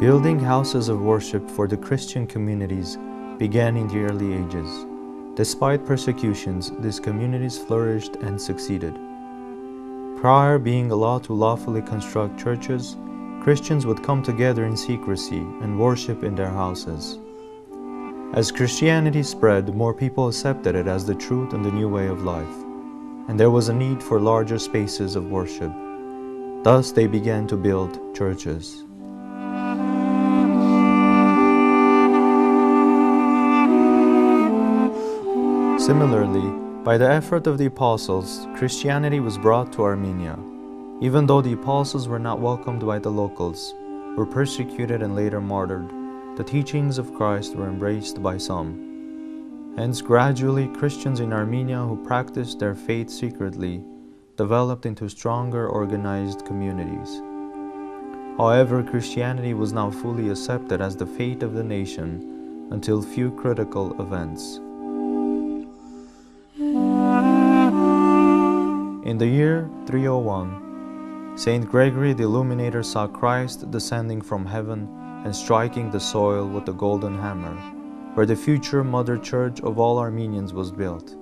Building houses of worship for the Christian communities began in the early ages. Despite persecutions, these communities flourished and succeeded. Prior being allowed to lawfully construct churches, Christians would come together in secrecy and worship in their houses. As Christianity spread, more people accepted it as the truth and the new way of life, and there was a need for larger spaces of worship. Thus, they began to build churches. Similarly, by the effort of the apostles, Christianity was brought to Armenia. Even though the apostles were not welcomed by the locals, were persecuted and later martyred, the teachings of Christ were embraced by some. Hence, gradually, Christians in Armenia who practiced their faith secretly developed into stronger organized communities. However, Christianity was now fully accepted as the faith of the nation until few critical events. In the year 301, Saint Gregory the Illuminator saw Christ descending from heaven and striking the soil with a golden hammer, where the future Mother Church of all Armenians was built.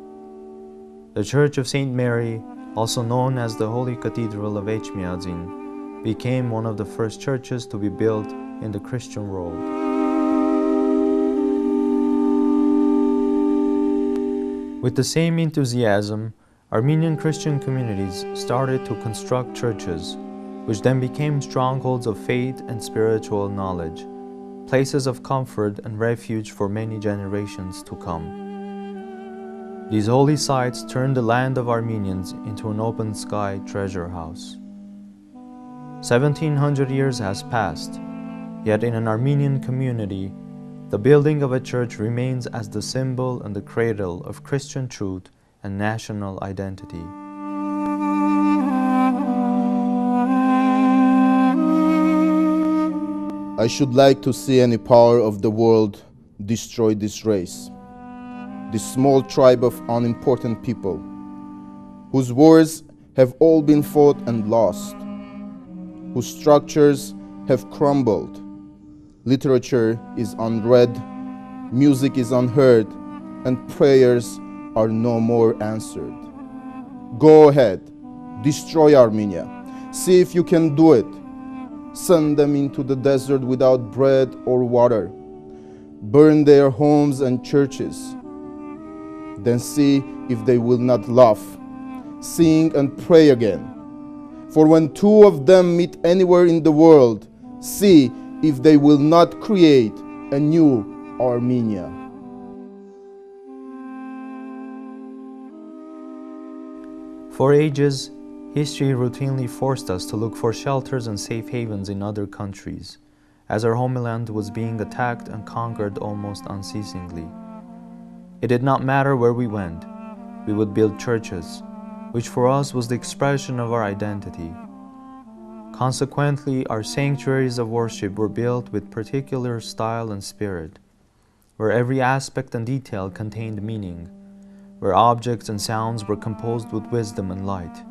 The Church of Saint Mary, also known as the Holy Cathedral of Echmiadzin, became one of the first churches to be built in the Christian world. With the same enthusiasm, Armenian Christian communities started to construct churches, which then became strongholds of faith and spiritual knowledge, places of comfort and refuge for many generations to come. These holy sites turned the land of Armenians into an open sky treasure house. 1700 years has passed, yet in an Armenian community, the building of a church remains as the symbol and the cradle of Christian truth and national identity. I should like to see any power of the world destroy this race, this small tribe of unimportant people, whose wars have all been fought and lost, whose structures have crumbled, literature is unread, music is unheard, and prayers are no more answered. Go ahead, destroy Armenia. See if you can do it. Send them into the desert without bread or water. Burn their homes and churches. Then see if they will not laugh, sing and pray again. For when two of them meet anywhere in the world, see if they will not create a new Armenia. For ages, history routinely forced us to look for shelters and safe havens in other countries, as our homeland was being attacked and conquered almost unceasingly. It did not matter where we went, we would build churches, which for us was the expression of our identity. Consequently, our sanctuaries of worship were built with particular style and spirit, where every aspect and detail contained meaning, where objects and sounds were composed with wisdom and light.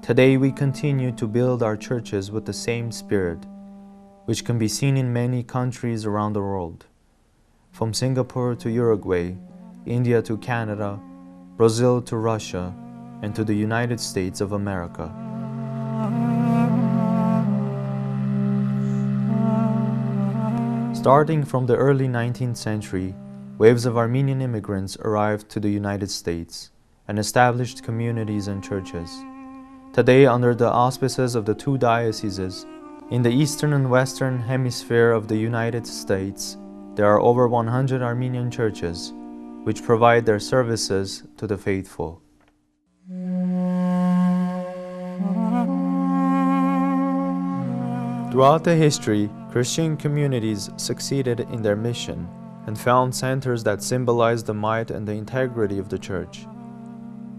Today we continue to build our churches with the same spirit, which can be seen in many countries around the world, from Singapore to Uruguay, India to Canada, Brazil to Russia, and to the United States of America. Starting from the early 19th century, waves of Armenian immigrants arrived to the United States and established communities and churches. Today, under the auspices of the two dioceses, in the eastern and western hemisphere of the United States, there are over 100 Armenian churches, which provide their services to the faithful. Throughout the history, Christian communities succeeded in their mission and found centers that symbolize the might and the integrity of the Church.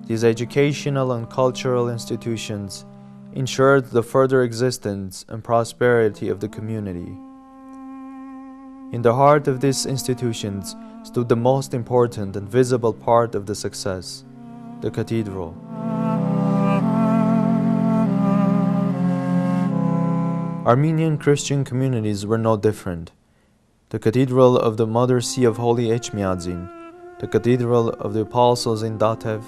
These educational and cultural institutions ensured the further existence and prosperity of the community. In the heart of these institutions stood the most important and visible part of the success, the cathedral. Armenian Christian communities were no different. The Cathedral of the Mother See of Holy Echmiadzin, the Cathedral of the Apostles in Datev,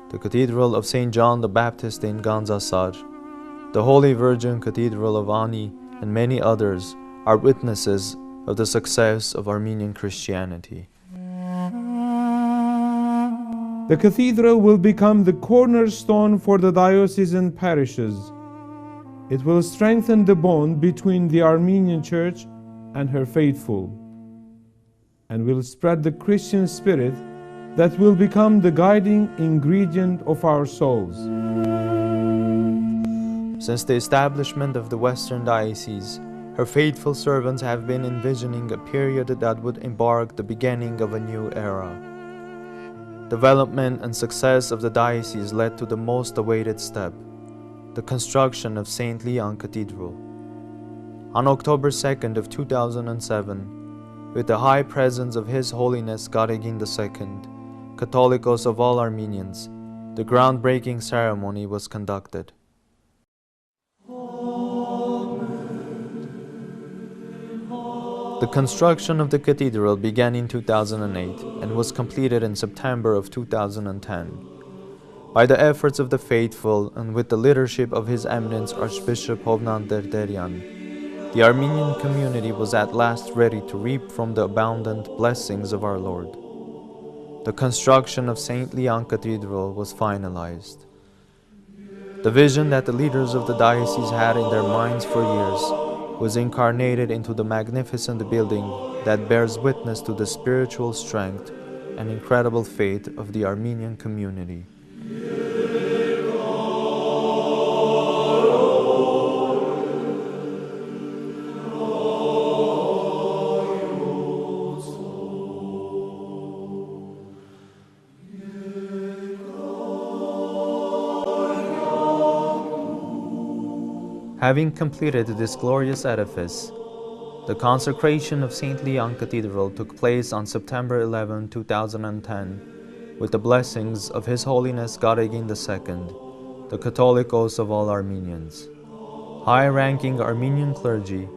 the Cathedral of St. John the Baptist in Gandzasar, the Holy Virgin Cathedral of Ani, and many others are witnesses of the success of Armenian Christianity. The cathedral will become the cornerstone for the diocesan parishes. It will strengthen the bond between the Armenian Church and her faithful, and will spread the Christian spirit that will become the guiding ingredient of our souls. Since the establishment of the Western Diocese, her faithful servants have been envisioning a period that would embark the beginning of a new era. Development and success of the diocese led to the most awaited step, the construction of St. Leon Cathedral. On October 2nd of 2007, with the high presence of His Holiness Garegin II, Catholicos of all Armenians, the groundbreaking ceremony was conducted. The construction of the cathedral began in 2008 and was completed in September of 2010. By the efforts of the faithful and with the leadership of His Eminence Archbishop Hovnan Derderian, the Armenian community was at last ready to reap from the abundant blessings of our Lord. The construction of St. Leon Cathedral was finalized. The vision that the leaders of the diocese had in their minds for years was incarnated into the magnificent building that bears witness to the spiritual strength and incredible faith of the Armenian community. Having completed this glorious edifice, the consecration of St. Leon Cathedral took place on September 11, 2010, with the blessings of His Holiness Garegin II, the Catholicos of all Armenians. High-ranking Armenian clergy,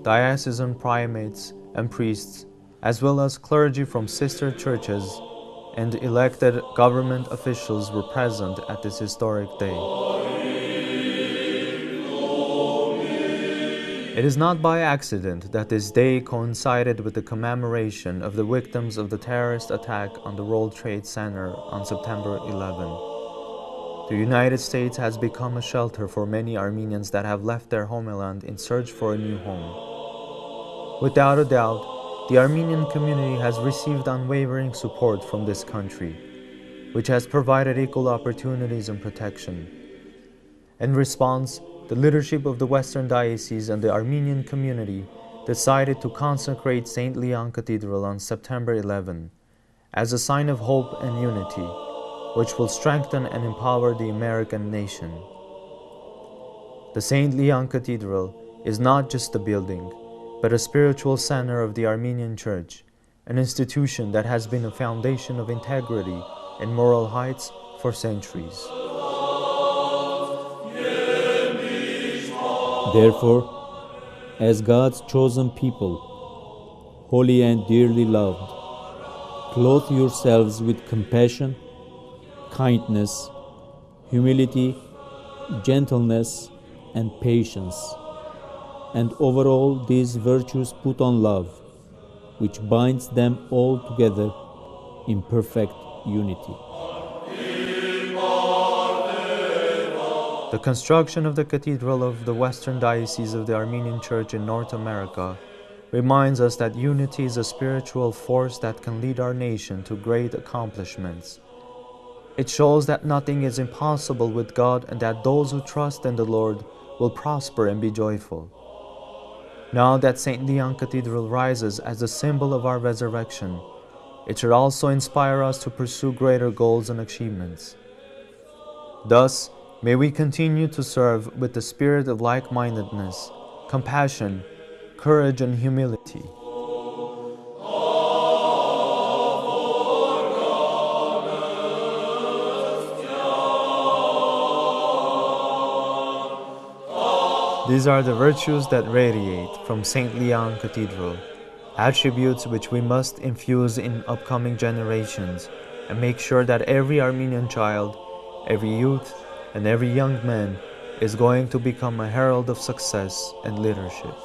diocesan primates and priests, as well as clergy from sister churches and elected government officials were present at this historic day. It is not by accident that this day coincided with the commemoration of the victims of the terrorist attack on the World Trade Center on September 11. The United States has become a shelter for many Armenians that have left their homeland in search for a new home. Without a doubt, the Armenian community has received unwavering support from this country, which has provided equal opportunities and protection. In response, the leadership of the Western Diocese and the Armenian community decided to consecrate St. Leon Cathedral on September 11 as a sign of hope and unity, which will strengthen and empower the American nation. The St. Leon Cathedral is not just a building, but a spiritual center of the Armenian Church, an institution that has been a foundation of integrity and moral heights for centuries. Therefore, as God's chosen people, holy and dearly loved, clothe yourselves with compassion, kindness, humility, gentleness, and patience, and over all these virtues put on love, which binds them all together in perfect unity. The construction of the Cathedral of the Western Diocese of the Armenian Church in North America reminds us that unity is a spiritual force that can lead our nation to great accomplishments. It shows that nothing is impossible with God and that those who trust in the Lord will prosper and be joyful. Now that St. Leon Cathedral rises as a symbol of our resurrection, it should also inspire us to pursue greater goals and achievements. Thus, may we continue to serve with the spirit of like-mindedness, compassion, courage, and humility. These are the virtues that radiate from St. Leon Cathedral, attributes which we must infuse in upcoming generations and make sure that every Armenian child, every youth, and every young man is going to become a herald of success and leadership.